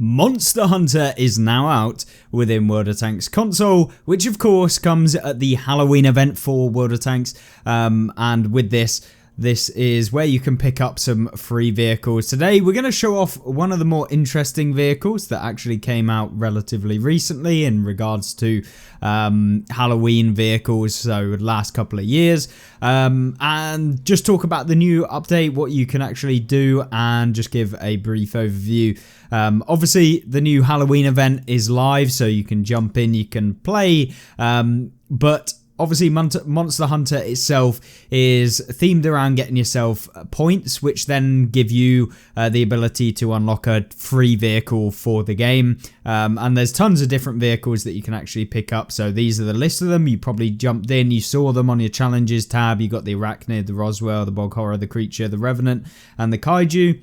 Monster Hunter is now out within World of Tanks console, which of course comes at the Halloween event for World of Tanks. And with this is where you can pick up some free vehicles. Today we're going to show off one of the more interesting vehicles that actually came out relatively recently in regards to Halloween vehicles, so the last couple of years, and just talk about the new update, what you can actually do, and just give a brief overview. Obviously the new Halloween event is live, so you can jump in, you can play, but obviously Monster Hunter itself is themed around getting yourself points, which then give you the ability to unlock a free vehicle for the game. And there's tons of different vehicles that you can actually pick up. So these are the list of them. You probably jumped in, you saw them on your challenges tab. You got the Arachnid, the Roswell, the Bog Horror, the Creature, the Revenant, and the Kaiju.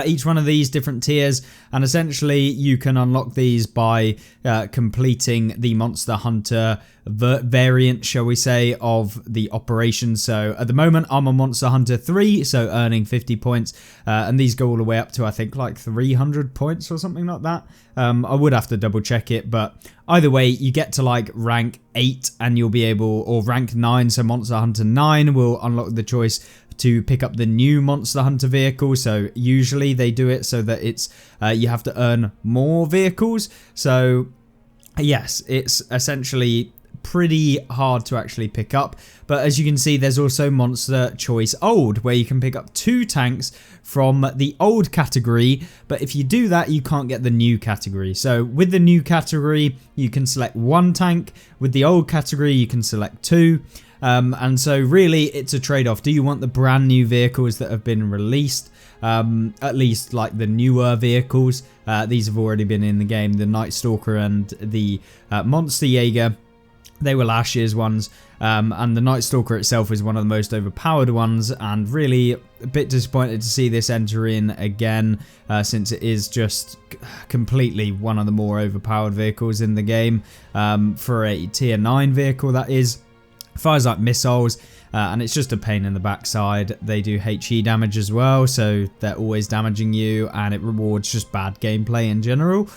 Each one of these different tiers, and essentially you can unlock these by completing the Monster Hunter variant, shall we say, of the operation. So at the moment I'm on Monster Hunter 3, so earning 50 points, and these go all the way up to I think like 300 points or something like that. I would have to double check it, but either way you get to like rank 8 and you'll be able, or rank 9, so Monster Hunter 9 will unlock the choice to pick up the new Monster Hunter vehicle. So usually they do it so that it's you have to earn more vehicles. So yes, it's essentially pretty hard to actually pick up. But as you can see, there's also Monster Choice Old, where you can pick up 2 tanks from the old category, but if you do that you can't get the new category. So with the new category you can select 1 tank, with the old category you can select 2. And so really it's a trade-off. Do you want the brand new vehicles that have been released? At least like the newer vehicles. These have already been in the game. The Night Stalker and the Monster Jaeger. They were last year's ones. And the Night Stalker itself is one of the most overpowered ones. And really a bit disappointed to see this enter in again. Since it is just completely one of the more overpowered vehicles in the game. For a tier 9 vehicle, that is. Fires like missiles, and it's just a pain in the backside. They do HE damage as well, so they're always damaging you, and it rewards just bad gameplay in general.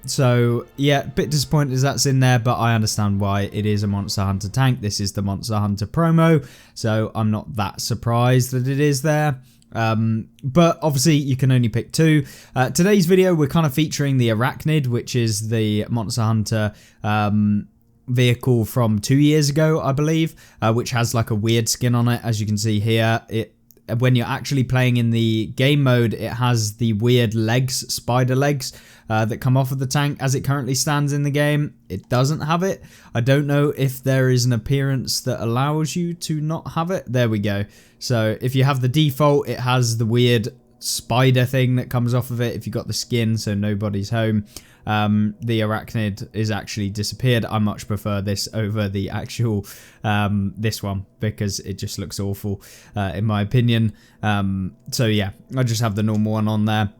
So yeah, a bit disappointed as that's in there, but I understand why. It is a Monster Hunter tank. This is the Monster Hunter promo, so I'm not that surprised that it is there. But obviously you can only pick 2. Today's video we're kind of featuring the Arachnid, which is the Monster Hunter vehicle from 2 years ago, I believe, which has like a weird skin on it. As you can see here, when you're actually playing in the game mode, it has the weird legs, spider legs, that come off of the tank. As it currently stands in the game, it doesn't have it. I don't know if there is an appearance that allows you to not have it. There we go. So if you have the default, it has the weird spider thing that comes off of it. If you got the skin, so nobody's home. The Arachnid is actually disappeared. I much prefer this over the actual this one, because it just looks awful in my opinion. So yeah, I just have the normal one on there.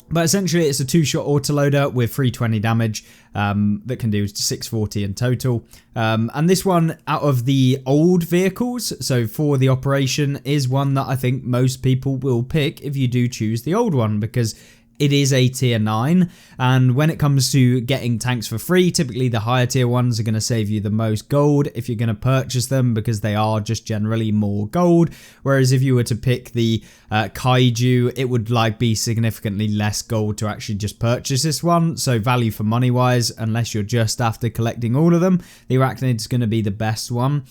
But essentially it's a 2-shot autoloader with 320 damage that can do 640 in total. And this one, out of the old vehicles, so for the operation, is one that I think most people will pick if you do choose the old one, because it is a tier 9, and when it comes to getting tanks for free, typically the higher tier ones are going to save you the most gold if you're going to purchase them, because they are just generally more gold. Whereas if you were to pick the Kaiju, it would like be significantly less gold to actually just purchase this one. So value for money wise, unless you're just after collecting all of them, the Arachnid is going to be the best one.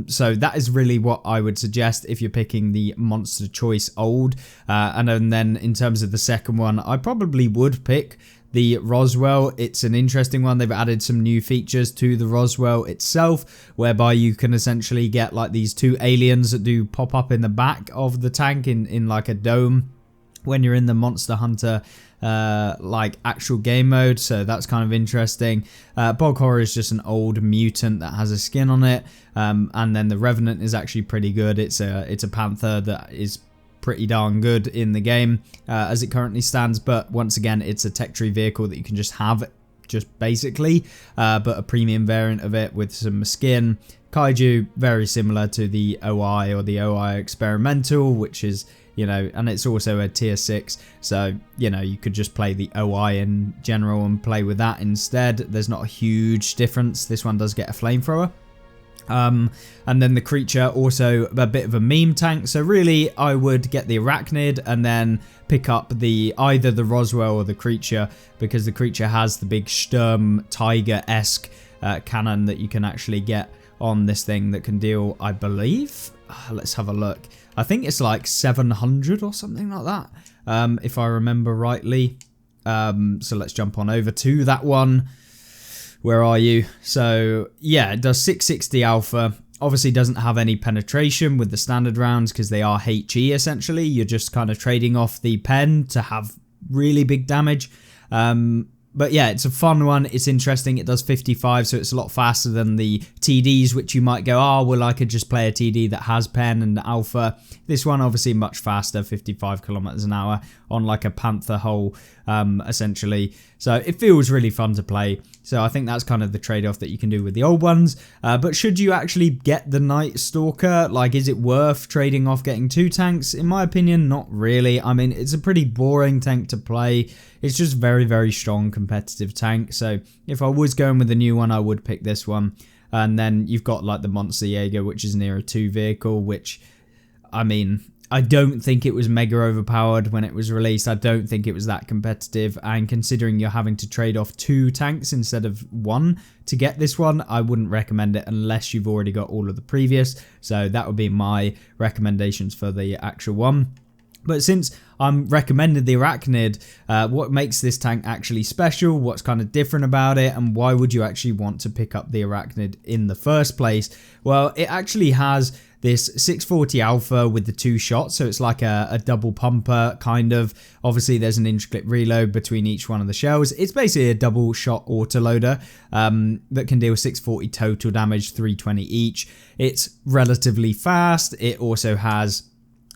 So that is really what I would suggest if you're picking the Monster Choice Old. And then in terms of the second one, I probably would pick the Roswell. It's an interesting one. They've added some new features to the Roswell itself, whereby you can essentially get like these 2 aliens that do pop up in the back of the tank in like a dome when you're in the Monster Hunter like actual game mode. So that's kind of interesting. Bog Horror is just an old mutant that has a skin on it, and then the Revenant is actually pretty good. It's a panther that is pretty darn good in the game as it currently stands, but once again it's a tech tree vehicle that you can just have just basically, but a premium variant of it with some skin. Kaiju, very similar to the OI or the OI Experimental, which is you know, and it's also a tier 6, so, you know, you could just play the OI in general and play with that instead. There's not a huge difference. This one does get a flamethrower. And then the creature, also a bit of a meme tank, so really I would get the Arachnid and then pick up either the Roswell or the creature, because the creature has the big Sturm Tiger-esque cannon that you can actually get on this thing that can deal, I believe, let's have a look, I think it's like 700 or something like that, if I remember rightly. So let's jump on over to that one. Where are you? So yeah, it does 660 alpha. Obviously doesn't have any penetration with the standard rounds because they are HE essentially. You're just kind of trading off the pen to have really big damage. But yeah, it's a fun one. It's interesting. It does 55, so it's a lot faster than the TDs, which you might go, oh, well, I could just play a TD that has pen and alpha. This one, obviously, much faster, 55 kilometers an hour on like a Panther hull, essentially. So it feels really fun to play. So I think that's kind of the trade-off that you can do with the old ones. But should you actually get the Night Stalker? Like, is it worth trading off getting 2 tanks? In my opinion, not really. I mean, it's a pretty boring tank to play. It's just very, very strong competitive tank. So if I was going with a new one, I would pick this one. And then you've got like the Monster Jaeger, which is near a 2 vehicle, which, I mean, I don't think it was mega overpowered when it was released. I don't think it was that competitive. And considering you're having to trade off 2 tanks instead of 1 to get this one, I wouldn't recommend it unless you've already got all of the previous. So that would be my recommendations for the actual one. But since I'm recommended the Arachnid, what makes this tank actually special? What's kind of different about it? And why would you actually want to pick up the Arachnid in the first place? Well, it actually has this 640 alpha with the 2 shots, so it's like a double pumper kind of. Obviously there's an intricate reload between each one of the shells. It's basically a double shot autoloader that can deal 640 total damage, 320 each. It's relatively fast. It also has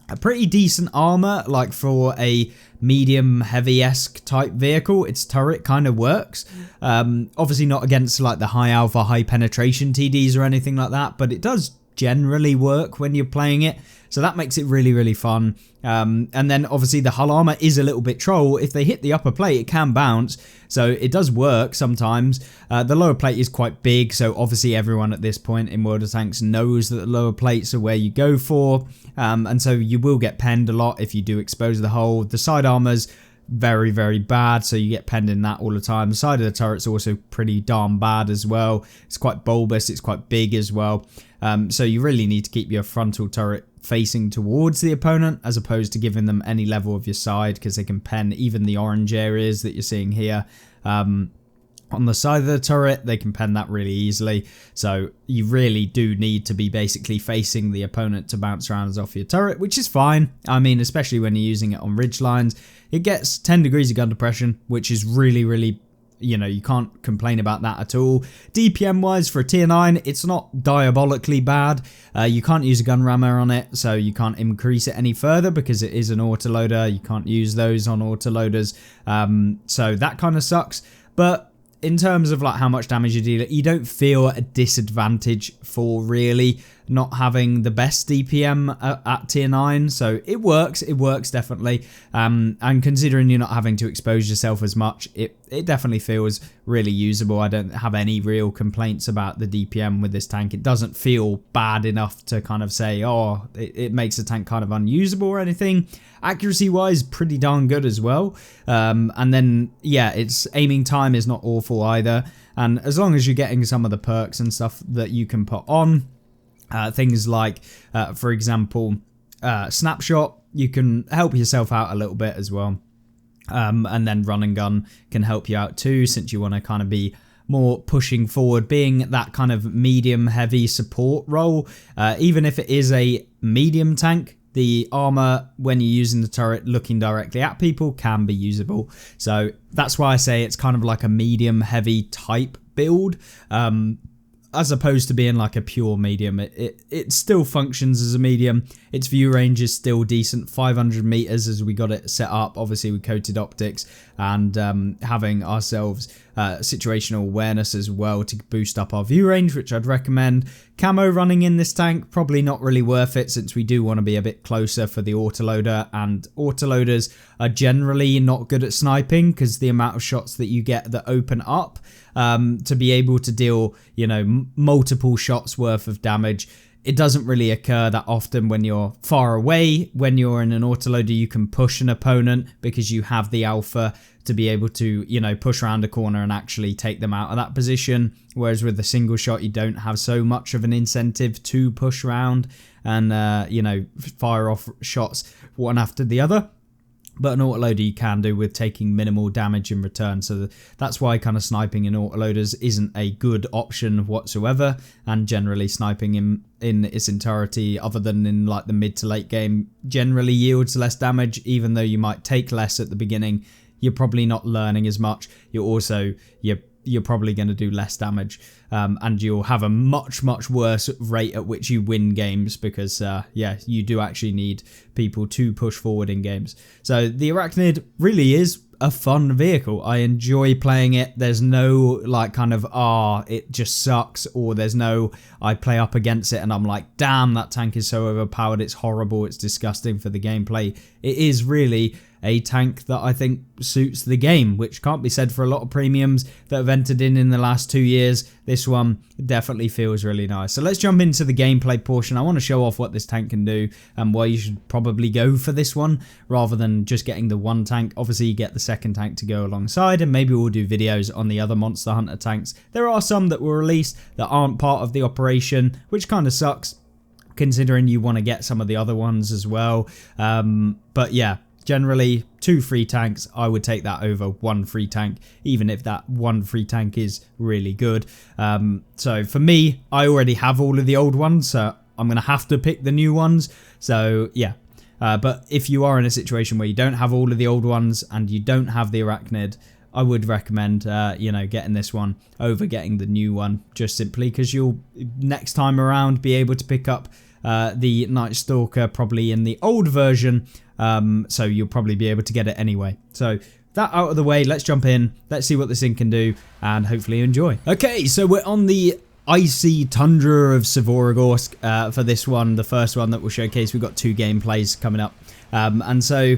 a pretty decent armor, like for a medium heavy-esque type vehicle. Its turret kind of works. Obviously not against like the high alpha, high penetration TDs or anything like that, but it does generally work when you're playing it. So that makes it really, really fun. And then obviously the hull armor is a little bit troll. If they hit the upper plate, it can bounce. So it does work sometimes. The lower plate is quite big. So obviously everyone at this point in World of Tanks knows that the lower plates are where you go for. And so you will get penned a lot if you do expose the hull. The side armor's very, very bad, so you get penned in that all the time. The side of the turret's also pretty darn bad as well. It's quite bulbous, it's quite big as well. So you really need to keep your frontal turret facing towards the opponent as opposed to giving them any level of your side, because they can pen even the orange areas that you're seeing here. On the side of the turret, they can pen that really easily. So you really do need to be basically facing the opponent to bounce rounds off your turret, which is fine. I mean, especially when you're using it on ridge lines. It gets 10 degrees of gun depression, which is really, really, you know, you can't complain about that at all. DPM wise, for a tier 9, it's not diabolically bad. You can't use a gun rammer on it, so you can't increase it any further because it is an autoloader. You can't use those on autoloaders. So that kind of sucks. But in terms of like how much damage you deal, you don't feel a disadvantage for really not having the best DPM at tier 9. So it works definitely. And considering you're not having to expose yourself as much, it definitely feels really usable. I don't have any real complaints about the DPM with this tank. It doesn't feel bad enough to kind of say, oh, it makes the tank kind of unusable or anything. Accuracy wise, pretty darn good as well. And then, yeah, its aiming time is not awful either. And as long as you're getting some of the perks and stuff that you can put on, things like, for example, snapshot, you can help yourself out a little bit as well. And then run and gun can help you out too, since you want to kind of be more pushing forward, being that kind of medium heavy support role. Even if it is a medium tank, the armor, when you're using the turret looking directly at people, can be usable. So that's why I say it's kind of like a medium heavy type build. As opposed to being like a pure medium. It still functions as a medium. Its view range is still decent, 500 meters as we got it set up, obviously with coated optics and having ourselves situational awareness as well to boost up our view range, which I'd recommend. Camo running in this tank, probably not really worth it since we do want to be a bit closer for the autoloader, and autoloaders are generally not good at sniping because the amount of shots that you get that open up to be able to deal, you know, multiple shots worth of damage. It doesn't really occur that often when you're far away. When you're in an autoloader, you can push an opponent because you have the alpha to be able to, you know, push around a corner and actually take them out of that position. Whereas with a single shot, you don't have so much of an incentive to push around and, you know, fire off shots one after the other. But an autoloader you can do with taking minimal damage in return. So that's why kind of sniping in autoloaders isn't a good option whatsoever. And generally sniping in its entirety, other than in like the mid to late game, generally yields less damage. Even though you might take less at the beginning, you're probably not learning as much. You're probably going to do less damage, and you'll have a much worse rate at which you win games because you do actually need people to push forward in games. So the Arachnid really is a fun vehicle. I enjoy playing it. There's no like kind of it just sucks, or there's no I play up against it and I'm like, damn, that tank is so overpowered, it's horrible, it's disgusting for the gameplay. It is really a tank that I think suits the game, which can't be said for a lot of premiums that have entered in the last 2 years. This one definitely feels really nice. So let's jump into the gameplay portion. I want to show off what this tank can do and why you should probably go for this one rather than just getting the one tank. Obviously you get the second tank to go alongside, and maybe we'll do videos on the other Monster Hunter tanks. There are some that were released that aren't part of the operation, which kind of sucks considering you want to get some of the other ones as well. But yeah, generally 2 free tanks, I would take that over 1 free tank, even if that 1 free tank is really good. So for me, I already have all of the old ones, so I'm going to have to pick the new ones. So yeah, but if you are in a situation where you don't have all of the old ones and you don't have the Arachnid, I would recommend, you know, getting this one over getting the new one, just simply because you'll next time around be able to pick up the Night Stalker probably in the old version, so you'll probably be able to get it anyway. So that out of the way, let's jump in, let's see what this thing can do, and hopefully enjoy. Okay, so we're on the icy tundra of Suvorogorsk for this one, the first one that we'll showcase. We've got 2 gameplays coming up, and so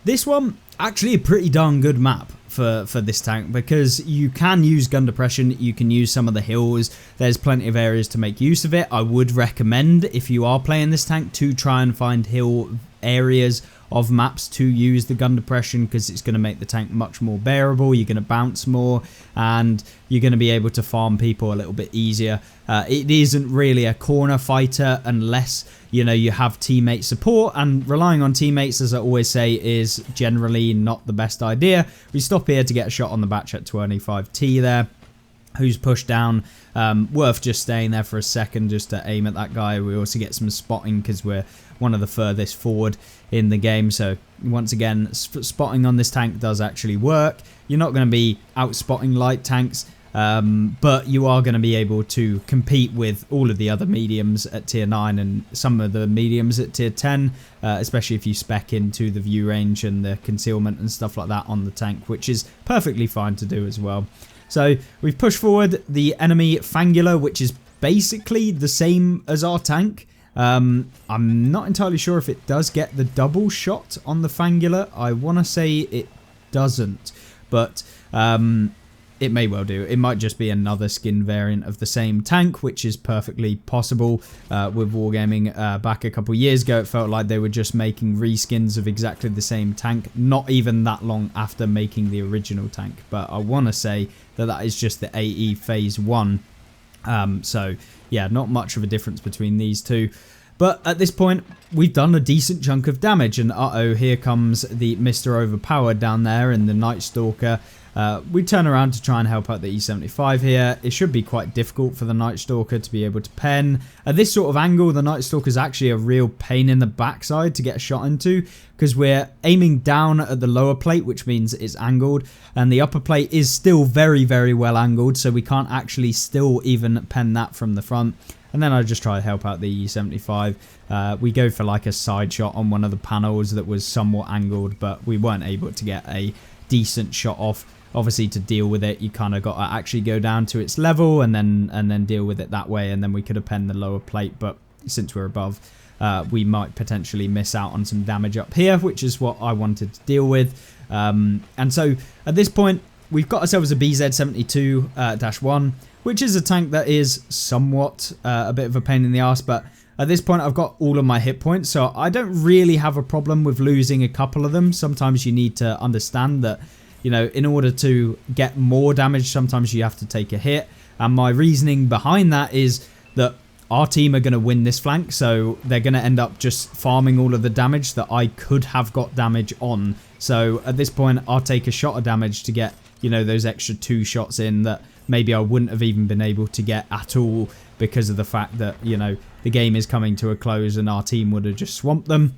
this one, actually a pretty darn good map for this tank, because you can use gun depression, you can use some of the hills, there's plenty of areas to make use of it. I would recommend, if you are playing this tank, to try and find hill areas of maps to use the gun depression, because it's going to make the tank much more bearable. You're going to bounce more and you're going to be able to farm people a little bit easier. It isn't really a corner fighter unless, you know, you have teammate support, and relying on teammates, as I always say, is generally not the best idea. We stop here to get a shot on the batch at 25T there, who's pushed down. Worth just staying there for a second just to aim at that guy. We also get some spotting because we're one of the furthest forward in the game. So once again, spotting on this tank does actually work. You're not going to be out spotting light tanks, but you are going to be able to compete with all of the other mediums at tier 9 and some of the mediums at tier 10, especially if you spec into the view range and the concealment and stuff like that on the tank, which is perfectly fine to do as well. So we've pushed forward the enemy Fangula, which is basically the same as our tank. I'm not entirely sure if it does get the double shot on the Fangula. I want to say it doesn't, but it may well do. It might just be another skin variant of the same tank, which is perfectly possible. With Wargaming back a couple years ago, it felt like they were just making reskins of exactly the same tank, not even that long after making the original tank. But I want to say that that is just the AE Phase 1. So yeah, not much of a difference between these two. But at this point, we've done a decent chunk of damage, and uh-oh, here comes the Mr. Overpowered down there and the Night Stalker. We turn around to try and help out the E75 here. It should be quite difficult for the Night Stalker to be able to pen. At this sort of angle, the Night Stalker is actually a real pain in the backside to get a shot into, because we're aiming down at the lower plate, which means it's angled, and the upper plate is still very, very well angled, so we can't actually still even pen that from the front. And then I just try to help out the E75. We go for like a side shot on one of the panels that was somewhat angled, but we weren't able to get a decent shot off obviously to deal with it, you kind of got to actually go down to its level and then deal with it that way, and then we could have penned the lower plate. But since we're above, we might potentially miss out on some damage up here, which is what I wanted to deal with. And so at this point, we've got ourselves a BZ72-1, which is a tank that is somewhat a bit of a pain in the ass, but at this point I've got all of my hit points, so I don't really have a problem with losing a couple of them. Sometimes you need to understand that, you know, in order to get more damage, sometimes you have to take a hit. And my reasoning behind that is that our team are going to win this flank, so they're going to end up just farming all of the damage that I could have got damage on. So at this point, I'll take a shot of damage to get, you know, those extra 2 shots in that maybe I wouldn't have even been able to get at all because of the fact that, you know, the game is coming to a close and our team would have just swamped them.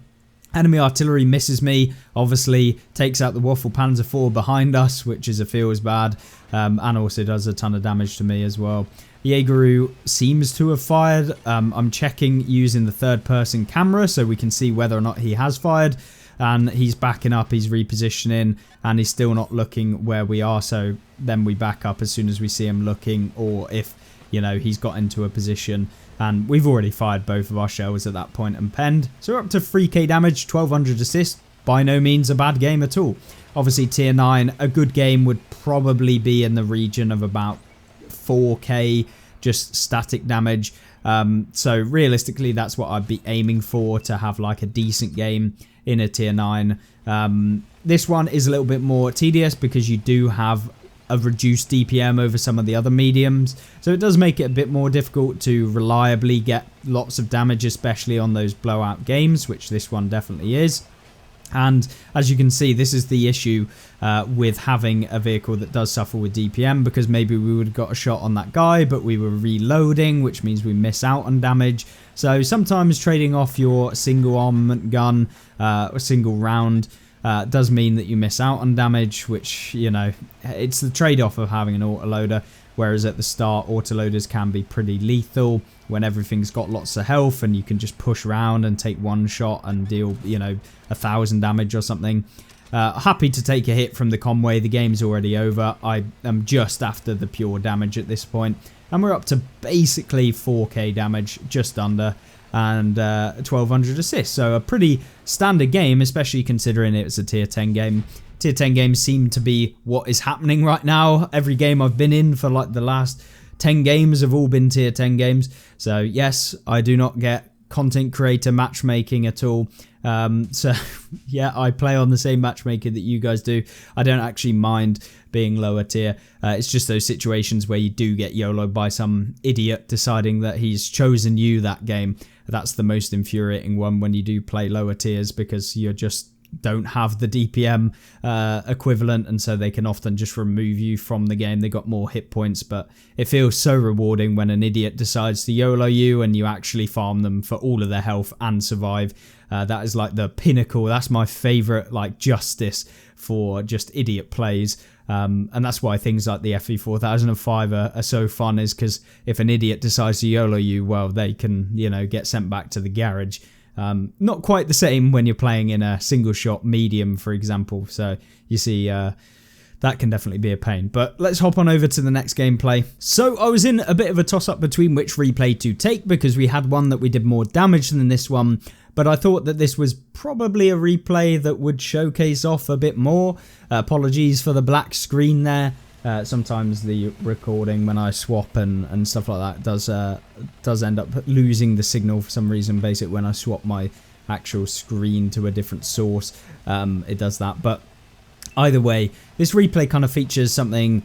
Enemy artillery misses me, obviously takes out the Waffle Panzer IV behind us, which is a feels bad, and also does a ton of damage to me as well. Jaegeru seems to have fired. I'm checking using the third person camera so we can see whether or not he has fired, and he's backing up, he's repositioning, and he's still not looking where we are, so then we back up as soon as we see him looking, or if, you know, he's got into a position. And we've already fired both of our shells at that point and penned. So we're up to 3k damage, 1200 assists. By no means a bad game at all. Obviously tier 9, a good game would probably be in the region of about 4k just static damage. So realistically, that's what I'd be aiming for, to have like a decent game in a tier 9. This one is a little bit more tedious because you do have a reduced DPM over some of the other mediums, so it does make it a bit more difficult to reliably get lots of damage, especially on those blowout games, which this one definitely is. And as you can see, this is the issue with having a vehicle that does suffer with DPM, because maybe we would have got a shot on that guy, but we were reloading, which means we miss out on damage. So sometimes trading off your single armament gun, a single round, does mean that you miss out on damage, which, you know, it's the trade-off of having an autoloader, whereas at the start, autoloaders can be pretty lethal when everything's got lots of health and you can just push around and take one shot and deal, you know, 1,000 damage or something. Happy to take a hit from the Conway. The game's already over. I am just after the pure damage at this point, and we're up to basically 4k damage, just under, and 1200 assists. So a pretty standard game, especially considering it's a tier 10 game. Tier 10 games seem to be what is happening right now. Every game I've been in for like the last 10 games have all been tier 10 games. So yes, I do not get content creator matchmaking at all. So yeah, I play on the same matchmaker that you guys do. I don't actually mind being lower tier. It's just those situations where you do get YOLO'd by some idiot deciding that he's chosen you that game. That's the most infuriating one, when you do play lower tiers, because you just don't have the DPM equivalent, and so they can often just remove you from the game. They got more hit points, but it feels so rewarding when an idiot decides to YOLO you and you actually farm them for all of their health and survive. That is like the pinnacle. That's my favorite, like, justice for just idiot plays. And that's why things like the FE4005 are so fun, is because if an idiot decides to YOLO you, well, they can, you know, get sent back to the garage. Not quite the same when you're playing in a single shot medium, for example. So you see, that can definitely be a pain. But let's hop on over to the next gameplay. So I was in a bit of a toss-up between which replay to take, because we had one that we did more damage than this one, but I thought that this was probably a replay that would showcase off a bit more. Apologies for the black screen there. Sometimes the recording, when I swap and stuff like that, does end up losing the signal for some reason. Basically, when I swap my actual screen to a different source, it does that. But either way, this replay kind of features something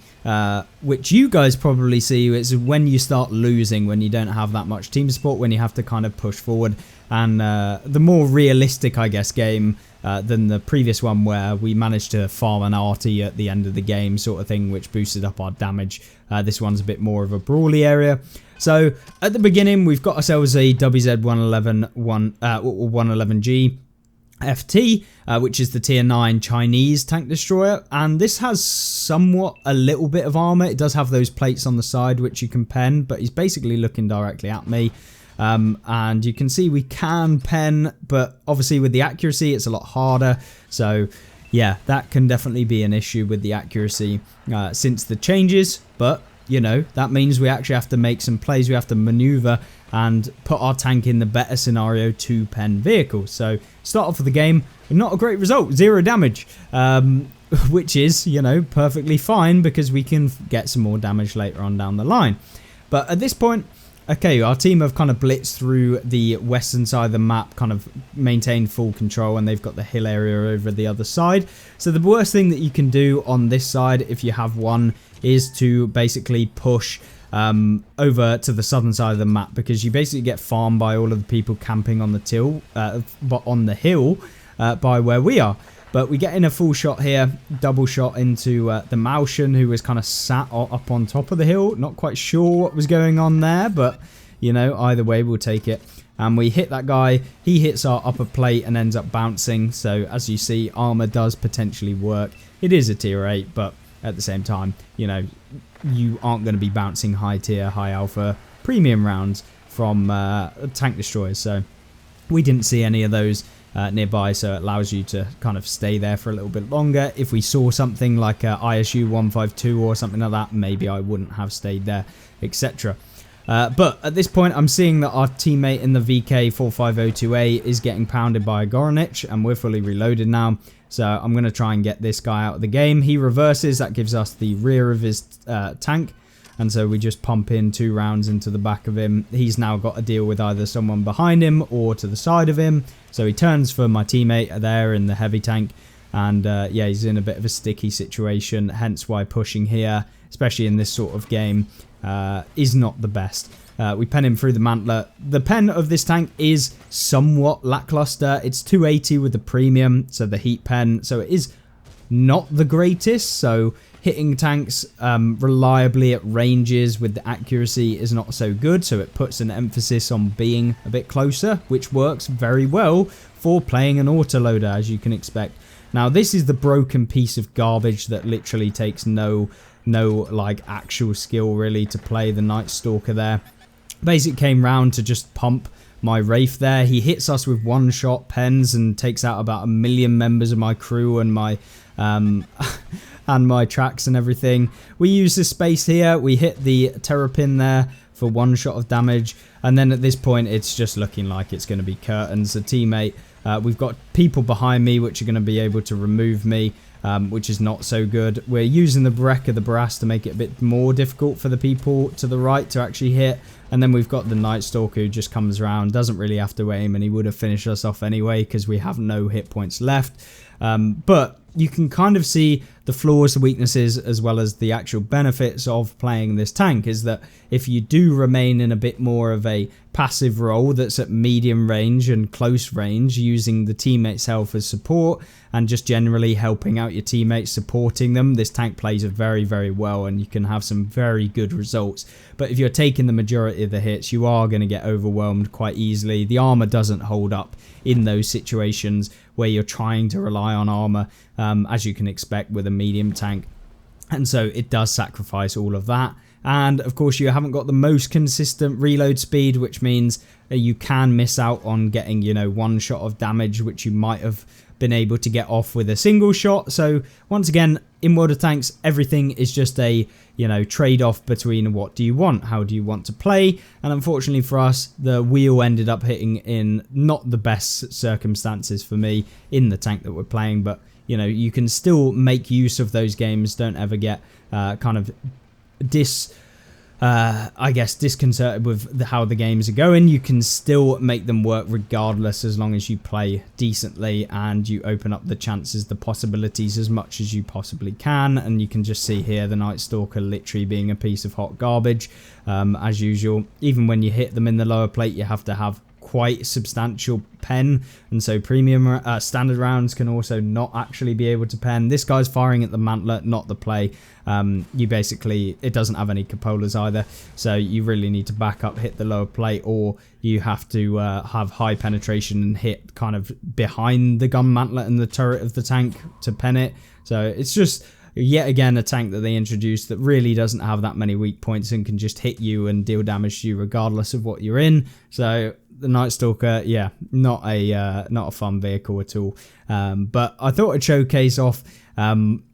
which you guys probably see. It's when you start losing, when you don't have that much team support, when you have to kind of push forward. And the more realistic, I guess, game than the previous one, where we managed to farm an arty at the end of the game sort of thing, which boosted up our damage. This one's a bit more of a brawly area. So at the beginning, we've got ourselves a WZ111G FT, which is the tier 9 Chinese tank destroyer, and this has somewhat a little bit of armor. It does have those plates on the side which you can pen, but he's basically looking directly at me. And you can see we can pen, but obviously with the accuracy it's a lot harder. So yeah, that can definitely be an issue with the accuracy since the changes, but you know, that means we actually have to make some plays. We have to maneuver and put our tank in the better scenario to pen vehicles. So start off with the game, not a great result, 0 damage, which is, you know, perfectly fine because we can get some more damage later on down the line. But at this point, okay, our team have kind of blitzed through the western side of the map, kind of maintained full control, and they've got the hill area over the other side. So the worst thing that you can do on this side, if you have one, is to basically push over to the southern side of the map, because you basically get farmed by all of the people camping on the hill by where we are. But we get in a full shot here, double shot into the Maushan, who was kind of sat up on top of the hill. Not quite sure what was going on there, but, you know, either way, we'll take it. And we hit that guy. He hits our upper plate and ends up bouncing. So, as you see, armor does potentially work. It is a tier 8, but at the same time, you know, you aren't going to be bouncing high tier, high alpha premium rounds from tank destroyers. So, we didn't see any of those nearby, so it allows you to kind of stay there for a little bit longer. If we saw something like a ISU 152 or something like that, maybe I wouldn't have stayed there, etc. But at this point, I'm seeing that our teammate in the VK4502A is getting pounded by a Goronich, and we're fully reloaded now. So I'm going to try and get this guy out of the game. He reverses, that gives us the rear of his tank. And so we just pump in 2 rounds into the back of him. He's now got to deal with either someone behind him or to the side of him. So he turns for my teammate there in the heavy tank. And yeah, he's in a bit of a sticky situation. Hence why pushing here, especially in this sort of game, is not the best. We pen him through the mantlet. The pen of this tank is somewhat lackluster. It's 280 with the premium, so the heat pen. So it is not the greatest. So hitting tanks reliably at ranges with the accuracy is not so good. So it puts an emphasis on being a bit closer, which works very well for playing an autoloader, as you can expect. Now, this is the broken piece of garbage that literally takes no like actual skill really to play the Night Stalker there. Basically came round to just pump my Wraith there. He hits us with one-shot pens and takes out about 1 million members of my crew and my and my tracks and everything. We use this space here. We hit the Terrapin there for 1 shot of damage. And then at this point, it's just looking like it's going to be curtains. A teammate. We've got people behind me which are going to be able to remove me, which is not so good. We're using the Wreck of the Brass to make it a bit more difficult for the people to the right to actually hit. And then we've got the Night Stalker who just comes around, doesn't really have to aim, and he would have finished us off anyway because we have no hit points left. But you can kind of see the flaws, the weaknesses, as well as the actual benefits of playing this tank is that if you do remain in a bit more of a passive role that's at medium range and close range, using the teammates' health as support and just generally helping out your teammates, supporting them, this tank plays very, very well and you can have some very good results. But if you're taking the majority of the hits, you are going to get overwhelmed quite easily. The armor doesn't hold up in those situations where you're trying to rely on armor, as you can expect with a medium tank. And so it does sacrifice all of that. And of course you haven't got the most consistent reload speed, which means you can miss out on getting, you know, 1 shot of damage, which you might have been able to get off with a single shot. So once again, in World of Tanks, everything is just a, you know, trade-off between what do you want, how do you want to play. And unfortunately for us, the wheel ended up hitting in not the best circumstances for me in the tank that we're playing. But, you know, you can still make use of those games. Don't ever get kind of disconcerted with how the games are going. You can still make them work regardless, as long as you play decently and you open up the chances, the possibilities as much as you possibly can. And you can just see here the Night Stalker literally being a piece of hot garbage, as usual. Even when you hit them in the lower plate, you have to have quite substantial pen, and so premium standard rounds can also not actually be able to pen. This guy's firing at the mantlet, not the play. You basically, it doesn't have any cupolas either, so you really need to back up, hit the lower plate, or you have to have high penetration and hit kind of behind the gun mantlet and the turret of the tank to pen it. So it's just yet again a tank that they introduced that really doesn't have that many weak points and can just hit you and deal damage to you regardless of what you're in. So the Night Stalker, yeah, not a fun vehicle at all. But I thought I'd showcase off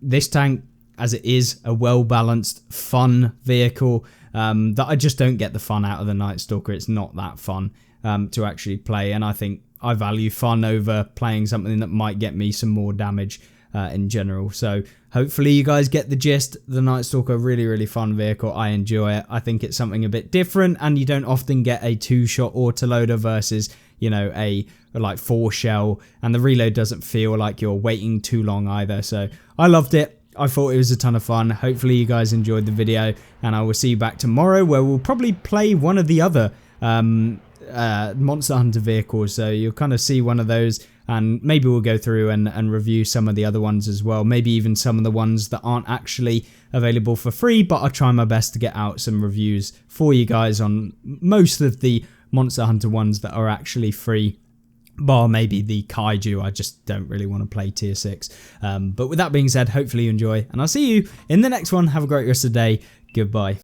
this tank, as it is a well-balanced, fun vehicle that I just don't get the fun out of the Night Stalker. It's not that fun to actually play, and I think I value fun over playing something that might get me some more damage in general. So hopefully you guys get the gist. The Night Stalker, really, really fun vehicle. I enjoy it. I think it's something a bit different, and you don't often get a 2-shot autoloader versus, you know, a like 4-shell, and the reload doesn't feel like you're waiting too long either. So I loved it. I thought it was a ton of fun. Hopefully you guys enjoyed the video, and I will see you back tomorrow where we'll probably play one of the other Monster Hunter vehicles. So you'll kind of see one of those, and maybe we'll go through and review some of the other ones as well. Maybe even some of the ones that aren't actually available for free, but I'll try my best to get out some reviews for you guys on most of the Monster Hunter ones that are actually free. Bar maybe the Kaiju, I just don't really want to play tier 6. But with that being said, hopefully you enjoy, and I'll see you in the next one. Have a great rest of the day. Goodbye.